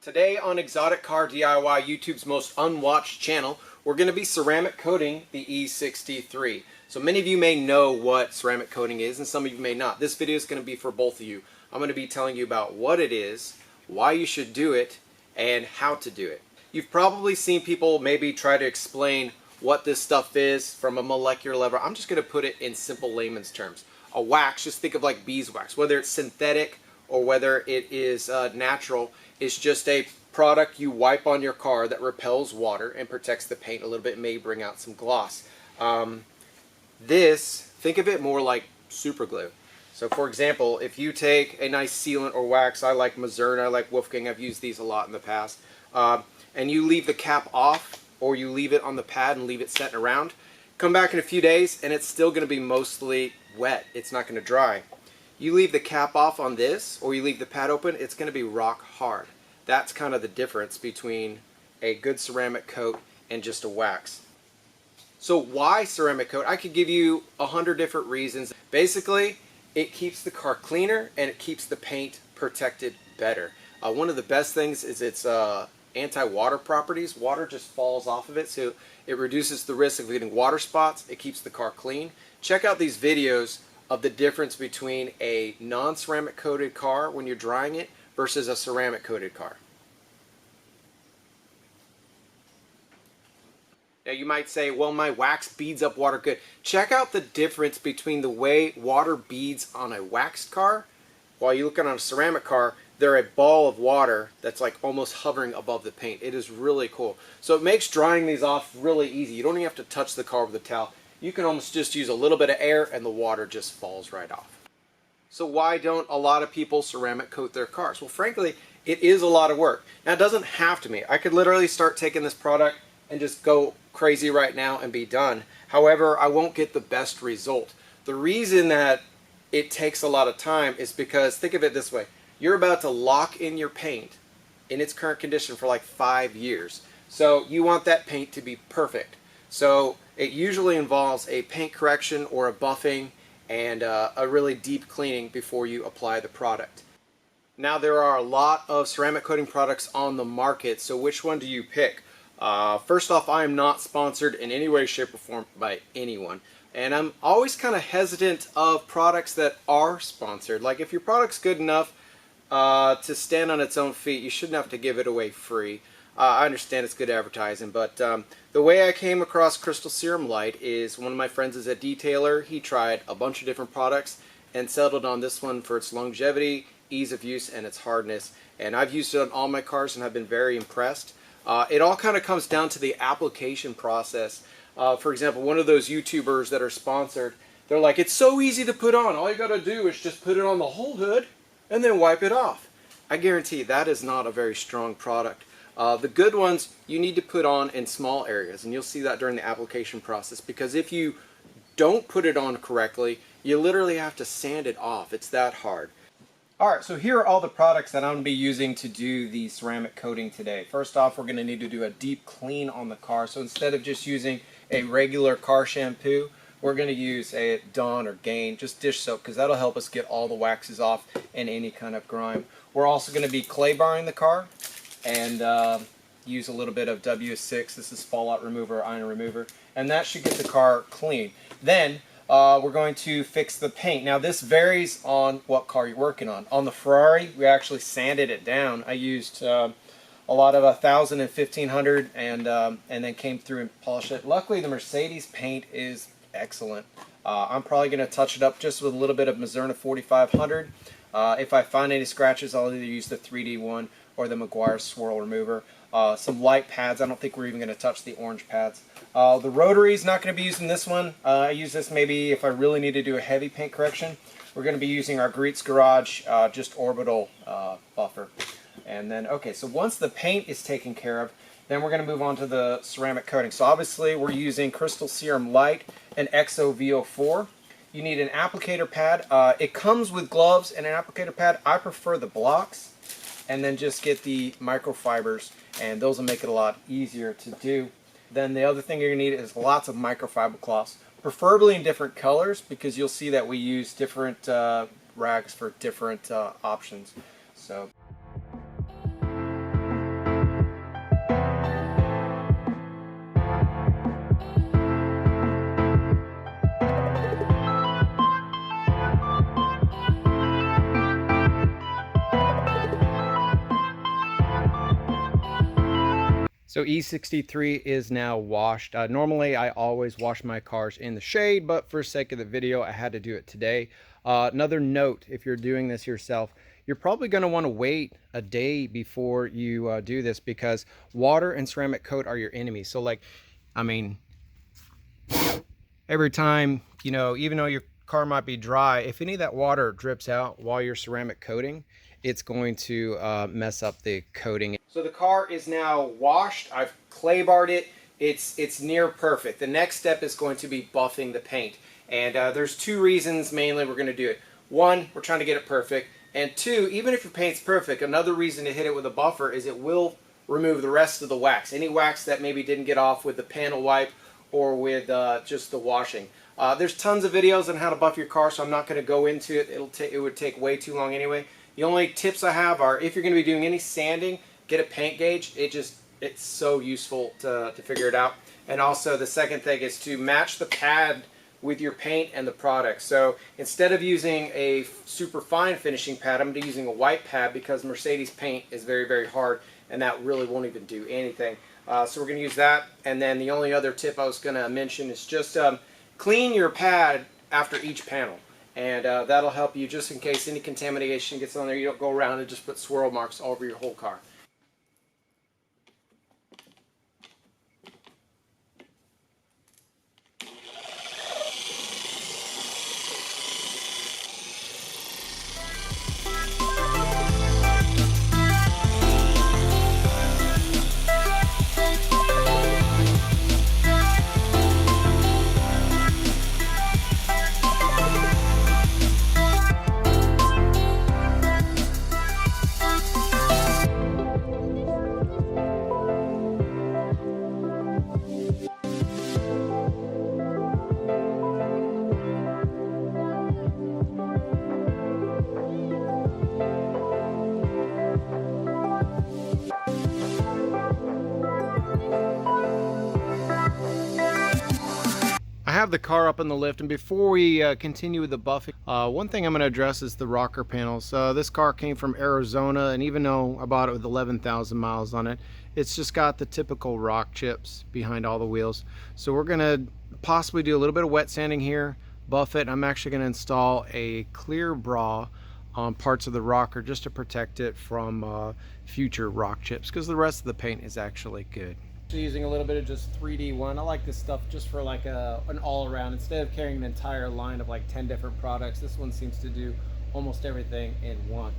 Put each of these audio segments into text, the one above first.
Today on Exotic Car DIY, YouTube's most unwatched channel, we're going to be ceramic coating the E63. So many of you may know what ceramic coating is and some of you may not. This video is going to be for both of you. I'm going to be telling you about what it is, why you should do it, and how to do it. You've probably seen people maybe try to explain what this stuff is from a molecular level. I'm just going to put it in simple layman's terms. A wax, just think of like beeswax, whether it's synthetic or whether it is natural. It's just a product you wipe on your car that repels water and protects the paint a little bit, may bring out some gloss. Think of it more like super glue. So for example, if you take a nice sealant or wax, I like Mazern, I like Wolfgang, I've used these a lot in the past, and you leave the cap off or you leave it on the pad and leave it setting around, come back in a few days and it's still going to be mostly wet. It's not going to dry. You leave the cap off on this or you leave the pad open, it's going to be rock hard. That's kind of the difference between a good ceramic coat and just a wax. So why ceramic coat? I could give you 100 different reasons. Basically, it keeps the car cleaner and it keeps the paint protected better. One of the best things is its anti-water properties. Water just falls off of it, so it reduces the risk of getting water spots. It keeps the car clean. Check out these videos of the difference between a non-ceramic coated car when you're drying it versus a ceramic coated car. Now you might say, well, my wax beads up water good. Check out the difference between the way water beads on a waxed car. While you look on a ceramic car, they're a ball of water that's like almost hovering above the paint. It is really cool. So it makes drying these off really easy. You don't even have to touch the car with a towel. You can almost just use a little bit of air and the water just falls right off. So why don't a lot of people ceramic coat their cars? Well, frankly, it is a lot of work. Now, it doesn't have to be. I could literally start taking this product and just go crazy right now and be done. However, I won't get the best result. The reason that it takes a lot of time is because, think of it this way, you're about to lock in your paint in its current condition for like 5 years. So you want that paint to be perfect. So it usually involves a paint correction or a buffing and a really deep cleaning before you apply the product. Now there are a lot of ceramic coating products on the market, so which one do you pick? First off, I am not sponsored in any way, shape, or form by anyone. And I'm always kind of hesitant of products that are sponsored. Like if your product's good enough to stand on its own feet, you shouldn't have to give it away free. I understand it's good advertising, but the way I came across Crystal Serum Light is one of my friends is a detailer. He tried a bunch of different products and settled on this one for its longevity, ease of use, and its hardness. And I've used it on all my cars and I've been very impressed. It all kind of comes down to the application process. For example, one of those YouTubers that are sponsored, they're like, it's so easy to put on. All you got to do is just put it on the whole hood and then wipe it off. I guarantee that is not a very strong product. The good ones you need to put on in small areas, and you'll see that during the application process, because if you don't put it on correctly, you literally have to sand it off. It's that hard. Alright, so here are all the products that I'm going to be using to do the ceramic coating today. First off, we're going to need to do a deep clean on the car. So instead of just using a regular car shampoo, we're going to use a Dawn or Gain, just dish soap, because that'll help us get all the waxes off and any kind of grime. We're also going to be clay barring the car and use a little bit of W6. This is fallout remover, iron remover, and that should get the car clean. Then we're going to fix the paint. Now this varies on what car you're working on. On the Ferrari, we actually sanded it down. I used a lot of 1000 and 1500 and then came through and polished it. Luckily the Mercedes paint is excellent. I'm probably going to touch it up just with a little bit of Mazern 4500. If I find any scratches, I'll either use the 3D one or the Meguiar's swirl remover. Some light pads. I don't think we're even going to touch the orange pads. The rotary is not going to be using this one. I use this maybe if I really need to do a heavy paint correction. We're going to be using our Greets Garage just orbital buffer. And then, okay, so once the paint is taken care of, then we're going to move on to the ceramic coating. So obviously we're using Crystal Serum Light and XO-VO4. You need an applicator pad. It comes with gloves and an applicator pad. I prefer the blocks, and then just get the microfibers, and those will make it a lot easier to do. Then the other thing you're going to need is lots of microfiber cloths, preferably in different colors, because you'll see that we use different rags for different options. So So E63 is now washed. Normally I always wash my cars in the shade, but for sake of the video, I had to do it today. Another note, if you're doing this yourself, you're probably going to want to wait a day before you do this, because water and ceramic coat are your enemies. So like, I mean, every time, you know, even though your car might be dry, if any of that water drips out while you're ceramic coating, it's going to mess up the coating. So the car is now washed. I've clay barred it. It's near perfect. The next step is going to be buffing the paint. And there's two reasons mainly we're going to do it. One, we're trying to get it perfect. And two, even if your paint's perfect, another reason to hit it with a buffer is it will remove the rest of the wax. Any wax that maybe didn't get off with the panel wipe or with just the washing. There's tons of videos on how to buff your car, so I'm not going to go into it. It would take way too long anyway. The only tips I have are, if you're going to be doing any sanding, get a paint gauge. It's so useful to figure it out. And also the second thing is to match the pad with your paint and the product. So instead of using a super fine finishing pad, I'm going to be using a white pad, because Mercedes paint is very, very hard, and that really won't even do anything. So we're going to use that. And then the only other tip I was going to mention is just clean your pad after each panel. And that'll help you, just in case any contamination gets on there. You don't go around and just put swirl marks all over your whole car. I have the car up on the lift, and before we continue with the buffing, one thing I'm going to address is the rocker panels. This car came from Arizona, and even though I bought it with 11,000 miles on it, it's just got the typical rock chips behind all the wheels. So we're going to possibly do a little bit of wet sanding here, buff it. I'm actually going to install a clear bra on parts of the rocker just to protect it from future rock chips, because the rest of the paint is actually good. Using a little bit of just 3D1. I like this stuff just for like an all-around. Instead of carrying an entire line of like 10 different products, this one seems to do almost everything in one.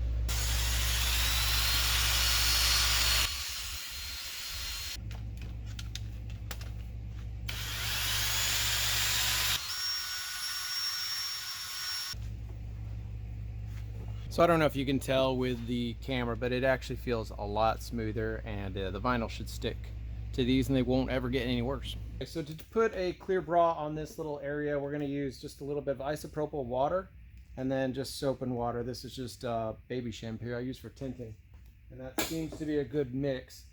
So I don't know if you can tell with the camera, but it actually feels a lot smoother, and the vinyl should stick to these and they won't ever get any worse. So to put a clear bra on this little area, we're going to use just a little bit of isopropyl water and then just soap and water. This is just baby shampoo I use for tinting, and that seems to be a good mix.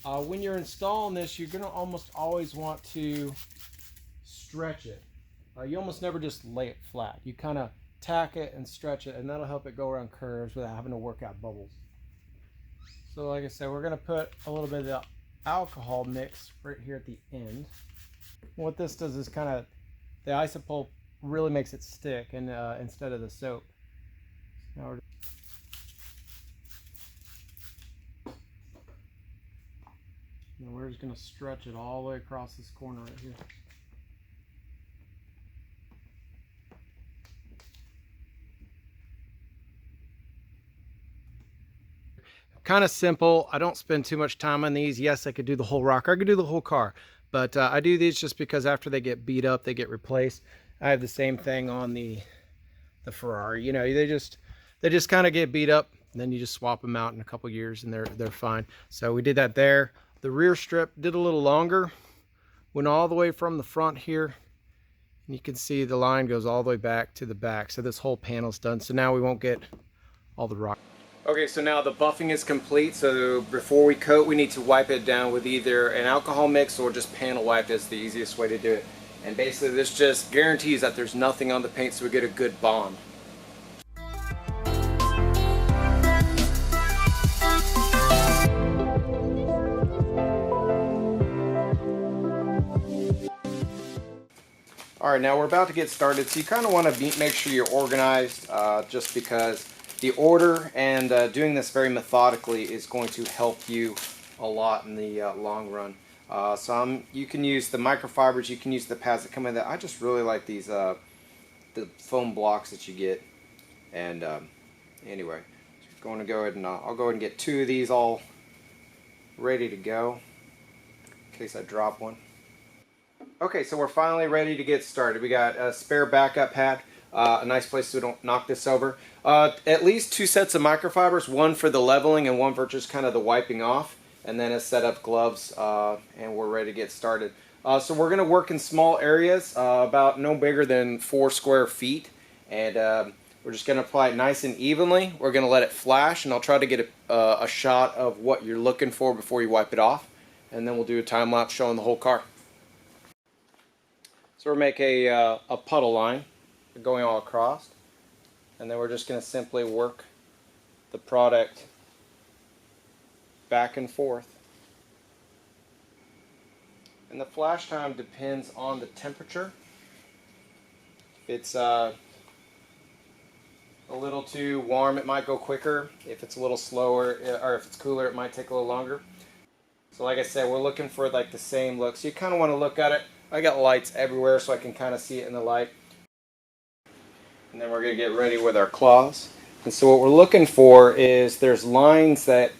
When you're installing this, you're going to almost always want to stretch it. You almost never just lay it flat. You kind of tack it and stretch it, and that'll help it go around curves without having to work out bubbles. So like I said, we're going to put a little bit of the alcohol mix right here at the end. What this does is kind of, the isopropyl really makes it stick, and instead of the soap. Now we're just going to stretch it all the way across this corner right here. Kind of simple. I don't spend too much time on these. Yes, I could do the whole rocker. I could do the whole car. But I do these just because after they get beat up, they get replaced. I have the same thing on the Ferrari. You know, they just kind of get beat up, and then you just swap them out in a couple years and they're fine. So we did that there. The rear strip did a little longer. Went all the way from the front here. And you can see the line goes all the way back to the back. So this whole panel's done. So now we won't get all the rock. Okay, so now the buffing is complete. So before we coat, we need to wipe it down with either an alcohol mix or just panel wipe is the easiest way to do it. And basically this just guarantees that there's nothing on the paint, so we get a good bond. All right, now we're about to get started, so you kind of want to make sure you're organized, just because the order and doing this very methodically is going to help you a lot in the long run. You can use the microfibers, you can use the pads that come in that. I just really like these the foam blocks that you get. And anyway, going to go ahead and I'll go ahead and get 2 of these all ready to go in case I drop one. Okay, so we're finally ready to get started. We got a spare backup pad, a nice place so we don't knock this over. At least 2 sets of microfibers, one for the leveling and one for just kind of the wiping off, and then a set of gloves, and we're ready to get started. So we're going to work in small areas, about no bigger than 4 square feet, and we're just going to apply it nice and evenly. We're going to let it flash, and I'll try to get a shot of what you're looking for before you wipe it off, and then we'll do a time lapse showing the whole car. So we'll make a puddle line going all across, and then we're just going to simply work the product back and forth. And the flash time depends on the temperature. If it's a little too warm, it might go quicker. If it's a little slower, or if it's cooler, it might take a little longer. So like I said, we're looking for like the same look. So you kind of want to look at it. I got lights everywhere so I can kind of see it in the light. And then we're going to get ready with our cloths. And so what we're looking for is there's lines that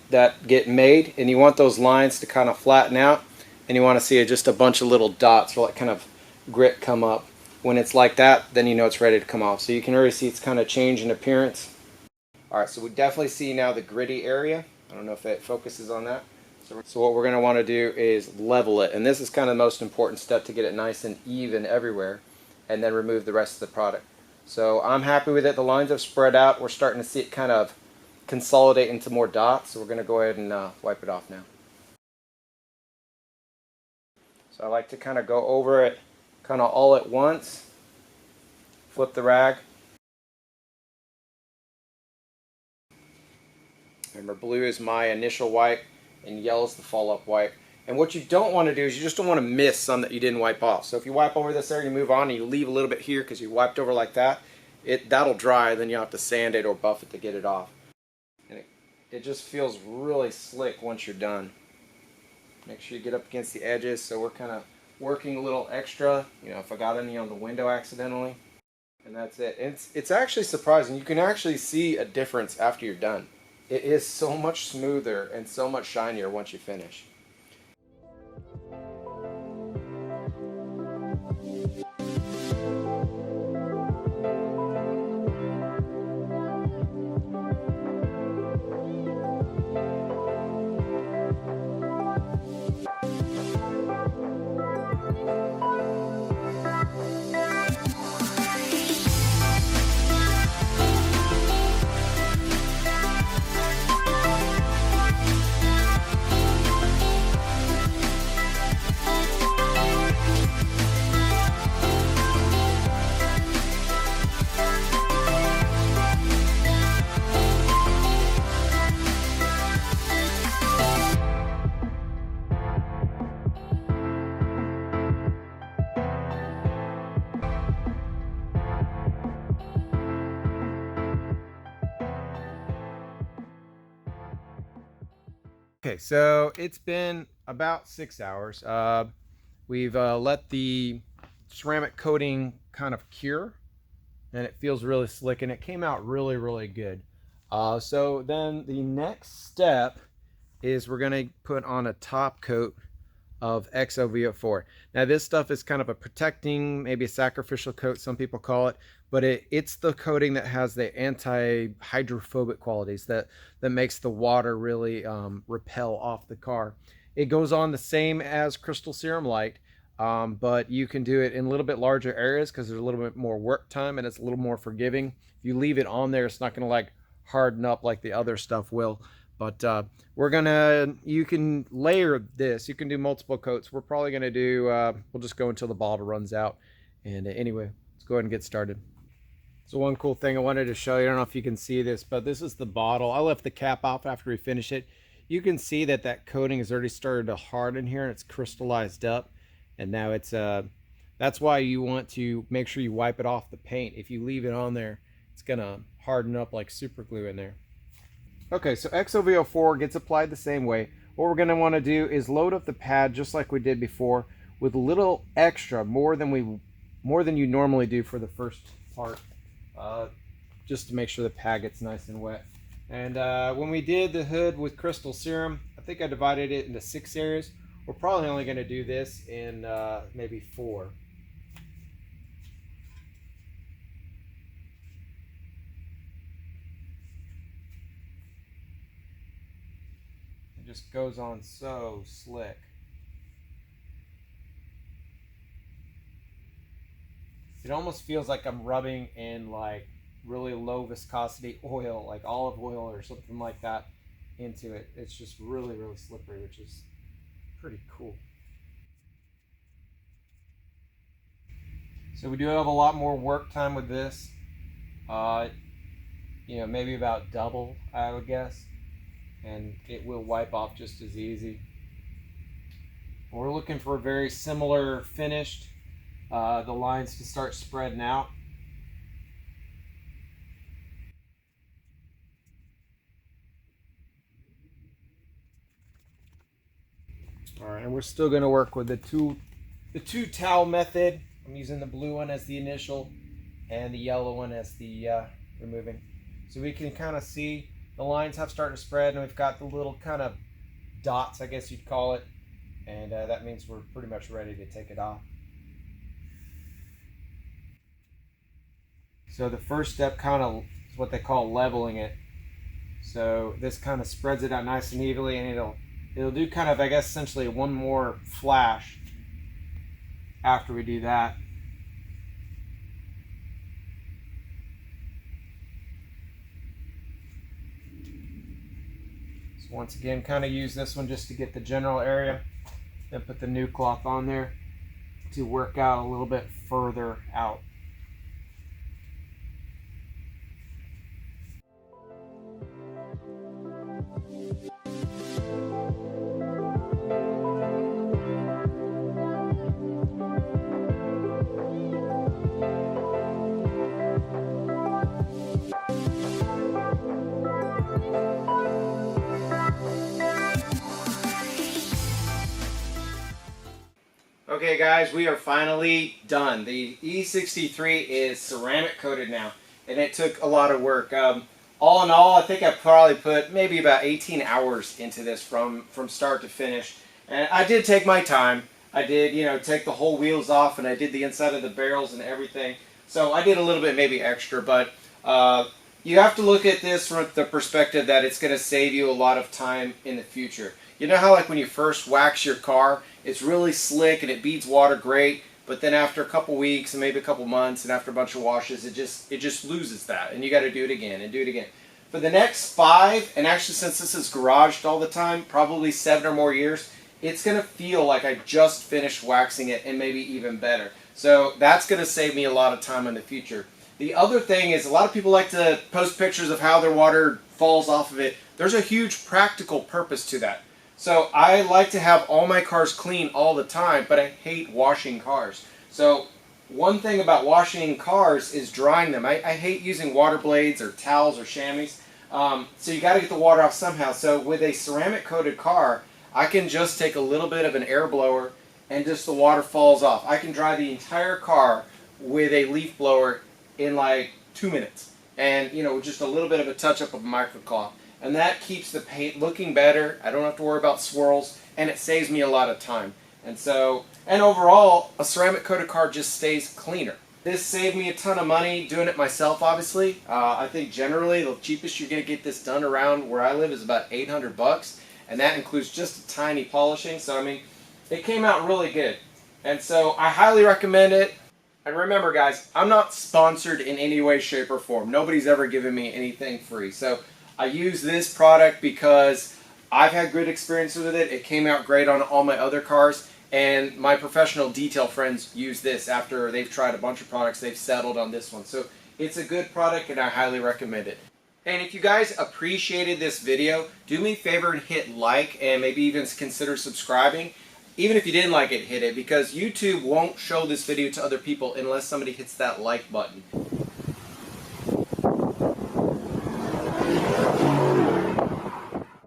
get made, and you want those lines to kind of flatten out, and you want to see just a bunch of little dots or like kind of grit come up. When it's like that, then you know it's ready to come off. So you can already see it's kind of change in appearance. Alright, so we definitely see now the gritty area. I don't know if it focuses on that. So what we're going to want to do is level it, and this is kind of the most important step to get it nice and even everywhere, and then remove the rest of the product. So I'm happy with it. The lines have spread out. We're starting to see it kind of consolidate into more dots, so we're going to go ahead and wipe it off now. So I like to kind of go over it kind of all at once, flip the rag. Remember, blue is my initial wipe, and yellow is the follow-up wipe. And what you don't want to do is you just don't want to miss some that you didn't wipe off. So if you wipe over this area, you move on, and you leave a little bit here because you wiped over like that, that'll dry, then you'll have to sand it or buff it to get it off. And it just feels really slick once you're done. Make sure you get up against the edges, so we're kind of working a little extra, you know, if I got any on the window accidentally. And that's it. And it's actually surprising. You can actually see a difference after you're done. It is so much smoother and so much shinier once you finish. Okay, so it's been about 6 hours. We've let the ceramic coating kind of cure, and it feels really slick, and it came out really, really good. So then the next step is we're going to put on a top coat of XOVO4. Now this stuff is kind of a protecting, maybe a sacrificial coat, some people call it, but it's the coating that has the anti-hydrophobic qualities that makes the water really repel off the car. It goes on the same as Crystal Serum Light, but you can do it in a little bit larger areas because there's a little bit more work time and it's a little more forgiving. If you leave it on there, it's not going to like harden up like the other stuff will. But you can layer this. You can do multiple coats. We're probably going to do, we'll just go until the bottle runs out. And anyway, let's go ahead and get started. So one cool thing I wanted to show you, I don't know if you can see this, but this is the bottle. I left the cap off after we finish it. You can see that coating has already started to harden here and it's crystallized up. And now it's That's why you want to make sure you wipe it off the paint. If you leave it on there, it's gonna harden up like super glue in there. Okay, so XOVO4 gets applied the same way. What we're gonna wanna do is load up the pad just like we did before with a little extra, more than you normally do for the first part, just to make sure the pad gets nice and wet. And when we did the hood with crystal serum, I think I divided it into 6 areas. We're probably only gonna do this in maybe 4. It just goes on so slick. It almost feels like I'm rubbing in like really low viscosity oil, like olive oil or something like that, into it. It's just really, really slippery, which is pretty cool. So we do have a lot more work time with this. Uh, maybe about double, I would guess. And it will wipe off just as easy. We're looking for a very similar finished. The lines to start spreading out. All right, and we're still going to work with the two towel method. I'm using the blue one as the initial and the yellow one as the removing. So we can kind of see the lines have started to spread, and we've got the little kind of dots, I guess you'd call it, and that means we're pretty much ready to take it off. So the first step kind of is what they call leveling it. So this kind of spreads it out nice and evenly, and it'll do kind of, I guess, essentially one more flash after we do that. So once again, kind of use this one just to get the general area, then put the new cloth on there to work out a little bit further out. Okay guys, we are finally done. The E63 is ceramic coated now, and it took a lot of work. All in all, I think I probably put maybe about 18 hours into this from start to finish. And I did take my time. I did, take the whole wheels off, and I did the inside of the barrels and everything. So I did a little bit maybe extra, but you have to look at this from the perspective that it's going to save you a lot of time in the future. You know how like when you first wax your car, it's really slick and it beads water great, but then after a couple weeks and maybe a couple months and after a bunch of washes, it just loses that, and you got to do it again and do it again. For the next 5, and actually since this is garaged all the time, probably 7 or more years, it's going to feel like I just finished waxing it, and maybe even better. So that's going to save me a lot of time in the future. The other thing is, a lot of people like to post pictures of how their water falls off of it. There's a huge practical purpose to that. So I like to have all my cars clean all the time, but I hate washing cars. So one thing about washing cars is drying them. I hate using water blades or towels or chamois. So you got to get the water off somehow. So with a ceramic coated car, I can just take a little bit of an air blower and just the water falls off. I can dry the entire car with a leaf blower in like 2 minutes, and just a little bit of a touch up of microcloth, and that keeps the paint looking better. I don't have to worry about swirls, and it saves me a lot of time. And overall, a ceramic coated car just stays cleaner. This saved me a ton of money doing it myself, obviously. I think generally the cheapest you're going to get this done around where I live is about $800, and that includes just a tiny polishing. So I mean, it came out really good, and so I highly recommend it. And remember guys, I'm not sponsored in any way, shape, or form. Nobody's ever given me anything free. So I use this product because I've had good experiences with it. It came out great on all my other cars. And my professional detail friends use this after they've tried a bunch of products. They've settled on this one. So it's a good product, and I highly recommend it. And if you guys appreciated this video, do me a favor and hit like, and maybe even consider subscribing. Even if you didn't like it, hit it, because YouTube won't show this video to other people unless somebody hits that like button.